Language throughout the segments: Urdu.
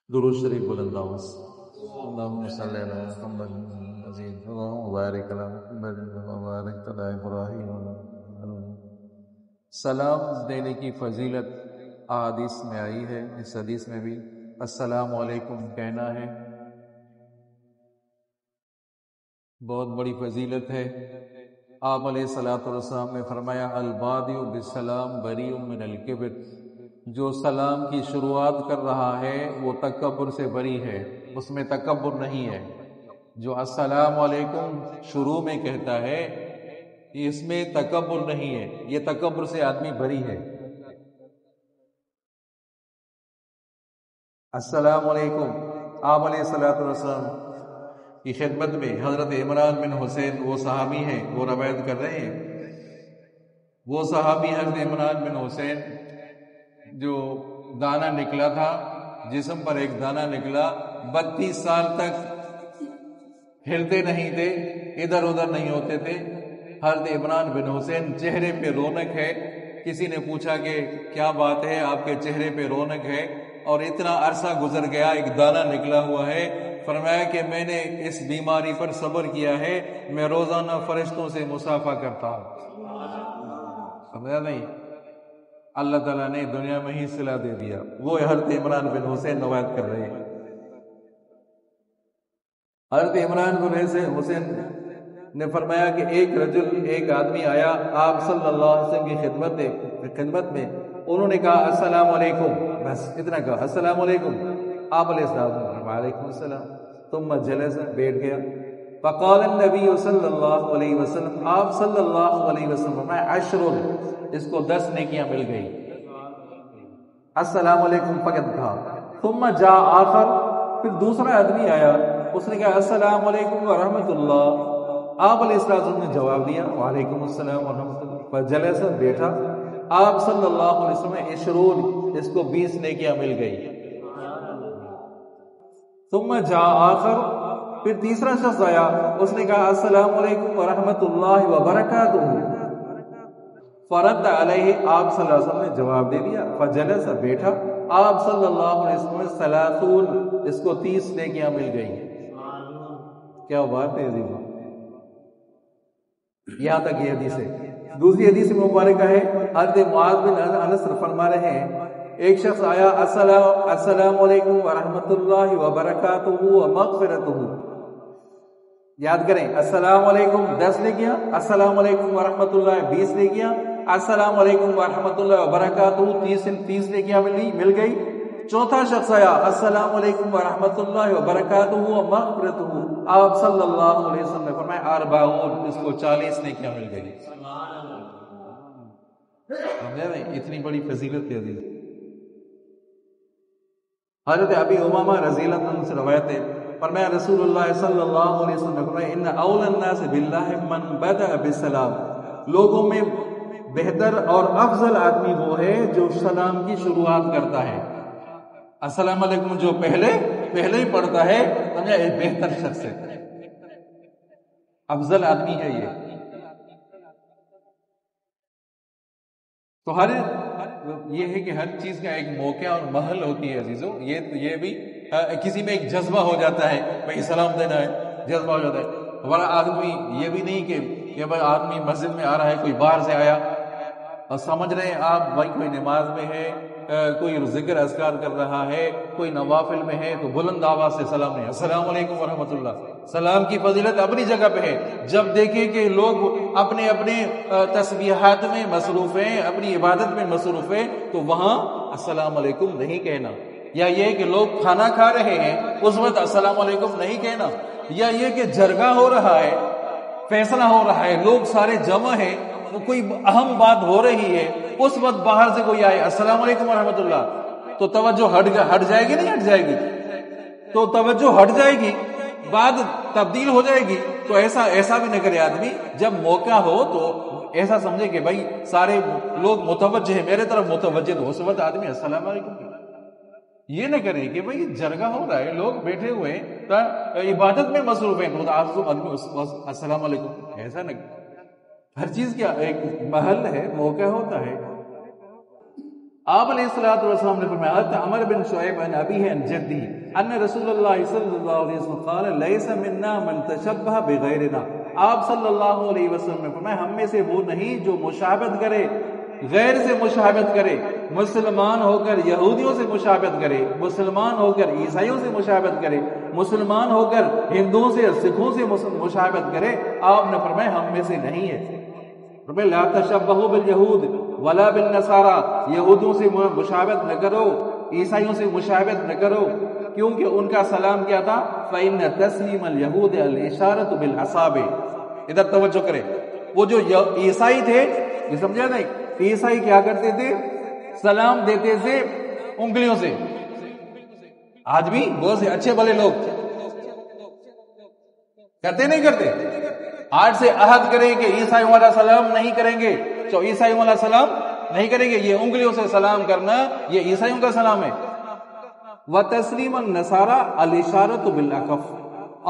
درود شریف بلند آواز اللهم صل على محمد مزید اللهم بارک علی محمد وبارک علی ابراہیم۔ سلام دینے کی فضیلت احادیث میں آئی ہے۔ اس حدیث میں بھی السلام علیکم کہنا ہے، بہت بڑی فضیلت ہے۔ آپ علیہ الصلوۃ والسلام نے فرمایا البادئ بالسلام بریء من الکبر، جو سلام کی شروعات کر رہا ہے وہ تکبر سے بری ہے، اس میں تکبر نہیں ہے۔ جو السلام علیکم شروع میں کہتا ہے اس میں تکبر نہیں ہے، یہ تکبر سے آدمی بری ہے۔ السلام علیکم آپ علیہ الصلوۃ والسلام کی خدمت میں حضرت عمران بن حسین، وہ صحابی ہیں، وہ روایت کر رہے ہیں، وہ صحابی حضرت عمران بن حسین جو دانہ نکلا تھا، جسم پر ایک دانہ نکلا، 32 سال تک ہلتے نہیں تھے، ادھر ادھر نہیں ہوتے تھے۔ حضرت عمران بن حسین چہرے پہ رونق ہے، کسی نے پوچھا کہ کیا بات ہے آپ کے چہرے پہ رونق ہے، اور اتنا عرصہ گزر گیا ایک دانہ نکلا ہوا ہے۔ فرمایا کہ میں نے اس بیماری پر صبر کیا ہے، میں روزانہ فرشتوں سے مصافحہ کرتا ہوں۔ سمجھا نہیں؟ اللہ تعالیٰ نے دنیا میں ہی صلہ دے دیا۔ وہ حضرت عمران بن حسین روایت کر رہے ہیں۔ حضرت عمران بن حسین نے فرمایا کہ ایک آدمی آیا آپ صلی اللہ علیہ وسلم کی خدمت میں، انہوں نے کہا السلام علیکم، بس اتنا کہا السلام علیکم۔ آپ علیہ السلام وعلیکم السلام، ثم جلس، بیٹھ گیا۔ فقال النبی صلی اللہ علیہ وسلم، آپ صلی اللہ علیہ وسلم فرمایا عشر، اس کو 10 نیکیاں مل گئی۔ السلام علیکم فقط کہا۔ ثم جاء آخر، پھر دوسرا آدمی آیا، اس نے کہا السلام علیکم ورحمۃ اللہ۔ آپ علیہ السلام نے جواب دیا وعلیکم السلام ورحمۃ اللہ۔ فجلس، بیٹھا۔ آپ صلی اللہ علیہ وسلم عشرون، اس کو 20 نیکیاں مل گئی۔ ثم جاء آخر، پھر تیسرا شخص آیا، اس نے کہا السلام علیکم ورحمۃ اللہ وبرکاتہ۔ فرد علیہ، آپ صلی اللہ علیہ وسلم نے جواب دے دیا۔ فجلس، بیٹھا۔ آپ صلی اللہ علیہ وسلم نے 30، اس کو 30 نیکیاں مل گئی۔ کیا بات ہے عزیزوں، یہاں تک یہ حدیث ہے۔ دوسری حدیث مبارکہ ہے، حضرت معاذ بن انس فرما رہے ہیں ایک شخص آیا السلام علیکم ورحمۃ اللہ وبرکاتہ ومغفرتہ۔ یاد کریں، السلام علیکم 10 نیکیاں، السلام علیکم ورحمۃ اللہ 20 نیکیاں، السلام علیکم ورحمۃ اللہ وبرکاتہ 30 نیکیاں مل گئی۔ چوتھا شخص آیا السلام علیکم ورحمۃ اللہ وبرکاتہ ومغفرتہ، آپ صلی اللہ علیہ وسلم نے فرمایا 40، اس کو 40 نیکیاں مل گئی۔ اتنی بڑی فضیلت ہے عزیز۔ حضرت ابی امامہ رضی اللہ عنہ سے روایت ہے، فرمایا رسول اللہ صلی اللہ علیہ وسلم نے فرمایا ان اول الناس باللہ من بدأ بالسلام، لوگوں میں بہتر اور افضل آدمی وہ ہے جو سلام کی شروعات کرتا ہے۔ السلام علیکم جو پہلے ہی پڑھتا ہے، سمجھا، ایک بہتر شخص ہے، افضل آدمی ہے یہ۔ تو یہ ہے کہ ہر چیز کا ایک موقع اور محل ہوتی ہے عزیزوں۔ یہ بھی کسی میں ایک جذبہ ہو جاتا ہے، بھائی سلام دینا ہے، جذبہ ہو جاتا ہے۔ ہمارا آدمی یہ بھی نہیں کہ بھائی آدمی مسجد میں آ رہا ہے، کوئی باہر سے آیا اور سمجھ رہے ہیں آپ بھائی کوئی نماز میں ہے، کوئی ذکر اذکار کر رہا ہے، کوئی نوافل میں ہے، تو بلند آواز سے سلام نہیں، السلام علیکم ورحمۃ اللہ۔ سلام کی فضیلت اپنی جگہ پہ ہے۔ جب دیکھیں کہ لوگ اپنے تسبیحات میں مصروف ہیں، اپنی عبادت میں مصروف ہیں، تو وہاں السلام علیکم نہیں کہنا۔ یا یہ کہ لوگ کھانا کھا رہے ہیں، اس وقت السلام علیکم نہیں کہنا۔ یا یہ کہ جرگہ ہو رہا ہے، فیصلہ ہو رہا ہے، لوگ سارے جمع ہیں، کوئی اہم بات ہو رہی ہے، اس وقت باہر سے کوئی آئے السلام علیکم ورحمۃ اللہ، تو توجہ ہٹ جائے گی، نہیں ہٹ جائے گی؟ تو توجہ ہٹ جائے گی، بات تبدیل ہو جائے گی۔ تو ایسا بھی نہ کرے آدمی، جب موقع ہو تو ایسا سمجھے کہ بھائی سارے لوگ متوجہ ہیں، میرے طرف متوجہ، تو اس وقت آدمی السلام علیکم۔ یہ نہ کرے کہ بھائی جرگہ ہو رہا ہے، لوگ بیٹھے ہوئے ہیں، عبادت میں مصروف ہیں، تو آپ السلام علیکم، ایسا نہ کرے۔ ہر چیز کا ایک محل ہے، موقع ہوتا ہے۔ آپ علیہ الصلوۃ والسلام نے فرمایا عمر بن شعیب عن ابیہ عن جدہ ان رسول اللہ صلی اللہ علیہ وسلم قال لیس منا من تشبہ بغیرنا، آپ صلی اللہ علیہ وسلم نے فرمایا ہم میں سے وہ نہیں جو مشابہت کرے، غیر سے مشابہت کرے، مسلمان ہو کر یہودیوں سے مشابہت کرے، مسلمان ہو کر عیسائیوں سے مشابہت کرے، مسلمان ہو کر ہندوؤں سے سکھوں سے مشابہت کرے، آپ نے فرمایا ہم میں سے نہیں ہے۔ فرمایا لا تشبہوا بالیہود ولا بالنصارى، یہودوں سے مشابہت نہ کرو، عیسائیوں سے مشابہت نہ کرو، کیونکہ ان کا سلام کیا تھا فإن تسلیم اليہود الاشارۃ بالاصابع۔ ادھر توجہ کرے، وہ جو عیسائی تھے، یہ سمجھا نہیں، عیسائی کیا کرتے تھے؟ سلام دیتے تھے انگلیوں سے۔ آج بھی بہت سے اچھے بھلے لوگ کرتے نہیں کرتے؟ آج سے عہد کریں کہ عیسائی والا سلام نہیں کریں گے، تو عیسائی والا سلام نہیں کریں گے، یہ انگلیوں سے سلام کرنا یہ عیسائیوں کا سلام ہے۔ وَتَسْلِيمَ النَّصَارَى الْإِشَارَةُ بِالْأَكَفِّ،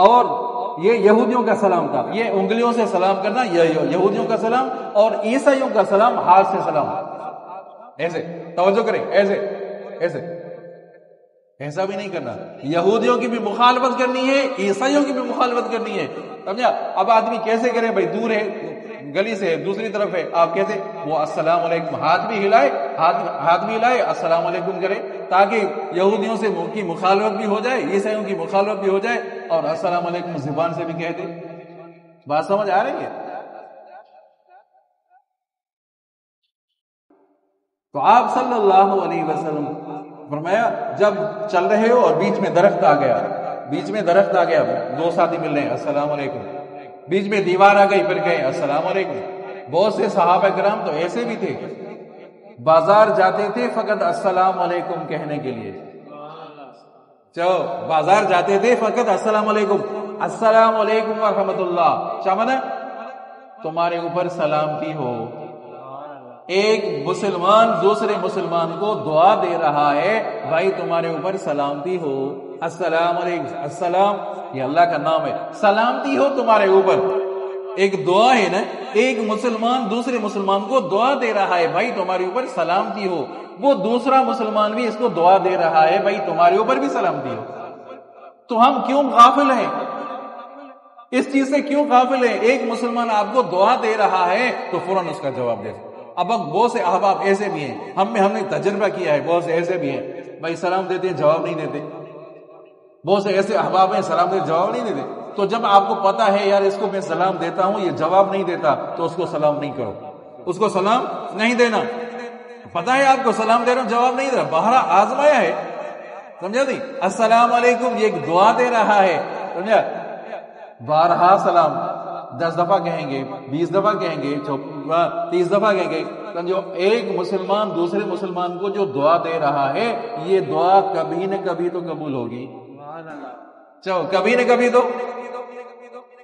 اور یہ یہودیوں کا سلام تھا، یہ انگلیوں سے سلام کرنا یہ یہودیوں کا سلام، اور عیسائیوں کا سلام ہاتھ سے سلام، ایسے توجہ کریں، ایسے ایسے ایسا بھی نہیں کرنا۔ یہودیوں کی بھی مخالفت کرنی ہے، عیسائیوں کی بھی مخالفت کرنی ہے، سمجھا؟ اب آدمی کیسے کرے بھائی؟ دور ہے، گلی سے دوسری طرف ہے، آپ کیسے؟ وہ السلام علیکم ہاتھ بھی ہلائے، ہاتھ بھی ہلائے، السلام علیکم کرے، تاکہ یہودیوں سے کی مخالفت بھی ہو جائے، عیسائیوں کی مخالفت بھی ہو جائے، اور السلام علیکم زبان سے بھی کہہ دے۔ بات سمجھ آ رہی ہے؟ تو آپ صلی اللہ علیہ وسلم فرمایا جب چل رہے ہو اور بیچ میں درخت آ گیا، بیچ میں درخت آ گیا، دو ساتھی مل رہے ہیں السلام علیکم، بیچ میں دیوار آ گئی پھر کہیں السلام علیکم۔ بہت سے صحابہ کرام تو ایسے بھی تھے، بازار جاتے تھے فقط السلام علیکم کہنے کے لیے، چلو بازار جاتے تھے فقط السلام علیکم، السلام علیکم ورحمۃ اللہ، چمنا تمہارے اوپر سلامتی ہو۔ ایک مسلمان دوسرے مسلمان کو دعا دے رہا ہے، بھائی تمہارے اوپر سلامتی ہو، السلام علیکم، السلام یہ اللہ کا نام ہے، سلامتی ہو تمہارے اوپر، ایک دعا ہے نا، ایک مسلمان دوسرے مسلمان کو دعا دے رہا ہے، بھائی تمہارے اوپر سلامتی ہو، وہ دوسرا مسلمان بھی اس کو دعا دے رہا ہے، بھائی تمہارے اوپر بھی سلامتی ہو۔ تو ہم کیوں غافل ہیں اس چیز سے؟ کیوں غافل ہیں؟ ایک مسلمان آپ کو دعا دے رہا ہے تو فوراً اس کا جواب دے۔ اب بہت سے احباب ایسے بھی ہیں، ہم نے تجربہ کیا ہے، بہت سے ایسے بھی ہیں بھائی سلام دیتے ہیں جواب نہیں دیتے، بہت سے ایسے احباب ہیں سلام دیتے جواب نہیں دیتے۔ تو جب آپ کو پتا ہے یار اس کو میں سلام دیتا ہوں یہ جواب نہیں دیتا، تو اس کو سلام نہیں کرو، اس کو سلام نہیں دینا۔ پتا ہے آپ کو سلام دے رہا ہوں جواب نہیں دے رہا، باہر آزمایا ہے، سمجھا نہیں؟ السلام علیکم یہ ایک دعا دے رہا ہے، سمجھا؟ بارہا سلام 10 دفعہ کہیں گے، 20 دفعہ کہیں گے، 30 دفعہ کہیں گے، جو ایک مسلمان دوسرے مسلمان کو جو دعا دے رہا ہے یہ دعا کبھی نہ کبھی تو قبول ہوگی، چلو کبھی نہ کبھی تو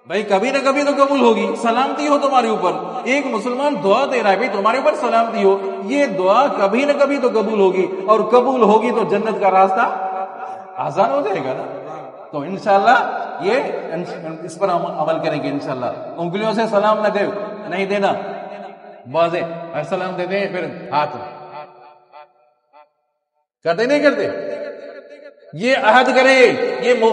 بھائی کبھی نہ کبھی تو قبول ہوگی۔ سلامتی ہو تمہارے اوپر، ایک مسلمان دعا دے رہا ہے بھائی تمہارے اوپر سلامتی ہو، یہ دعا کبھی نہ کبھی تو قبول ہوگی، اور قبول ہوگی تو جنت کا راستہ آسان ہو جائے گا نا۔ تو انشاءاللہ یہ اس پر ہم عمل کریں گے انشاءاللہ۔ انگلیوں سے سلام نہ دے، نہیں دینا، واضح السلام دے دیں پھر ہاتھ کرتے نہیں کرتے، یہ عہد کرے، یہ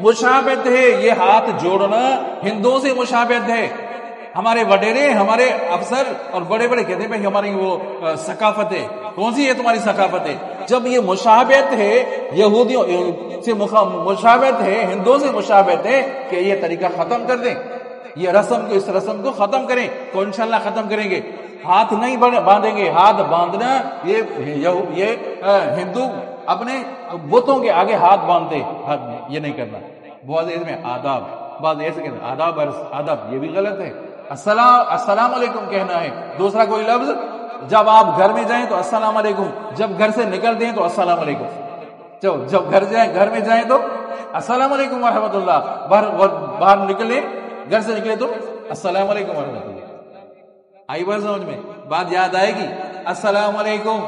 مشابہت ہے، یہ ہاتھ جوڑنا ہندوؤں سے مشابہت ہے۔ ہمارے وڈیرے ہمارے افسر اور بڑے بڑے کہتے ہیں بھائی ہماری وہ ثقافت ہے، کون سی ہے تمہاری ثقافت ہے؟ جب یہ مشابہت ہے یہودیوں سے مشابہت ہے، ہندوؤں سے مشابہت ہے، کہ یہ طریقہ ختم کر دیں، یہ رسم کو، اس رسم کو ختم کریں، تو انشاءاللہ ختم کریں گے۔ ہاتھ نہیں باندھیں گے، ہاتھ باندھنا یہ ہندو اپنے بتوں کے آگے ہاتھ باندھتے، ہاتھ میں یہ نہیں کرنا۔ بعض اس میں آداب، بعض ایسے کہتے ہیں آداب، یہ بھی غلط ہے۔ السلام علیکم کہنا ہے، دوسرا کوئی لفظ، جب آپ گھر میں جائیں تو السلام علیکم، جب گھر سے نکلتے ہیں تو السلام علیکم، جب گھر میں جائیں تو السلام علیکم ورحمۃ اللہ، باہر نکلے، گھر سے نکلے تو السلام علیکم ورحمۃ اللہ۔ آئی بات سمجھ میں؟ بات یاد آئے گی؟ السلام علیکم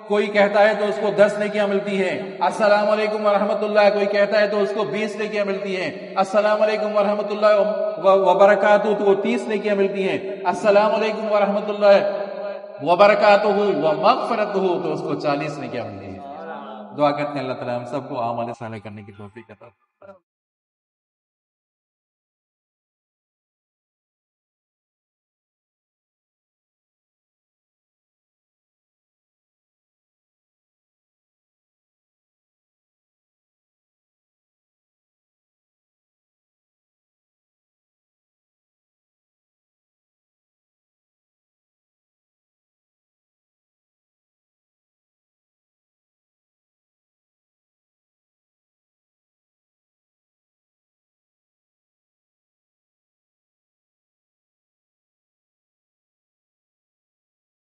کوئی کہتا ہے تو اس کو 10 نیکیاں ملتی ہیں، السلام علیکم ورحمۃ اللہ کوئی کہتا ہے تو اس کو 20 نیکیاں ملتی ہیں، السلام علیکم ورحمۃ اللہ وبرکاتہ تو 30 نیکیاں ملتی ہیں، السلام علیکم ورحمۃ اللہ وبرکاتہ ومغفرتہ تو اس کو 40 نے کیا ملی ہے۔ دعا کرتے ہیں اللہ تعالیٰ ہم سب کو اعمال صالح کرنے کی توفیق عطا فرمائے۔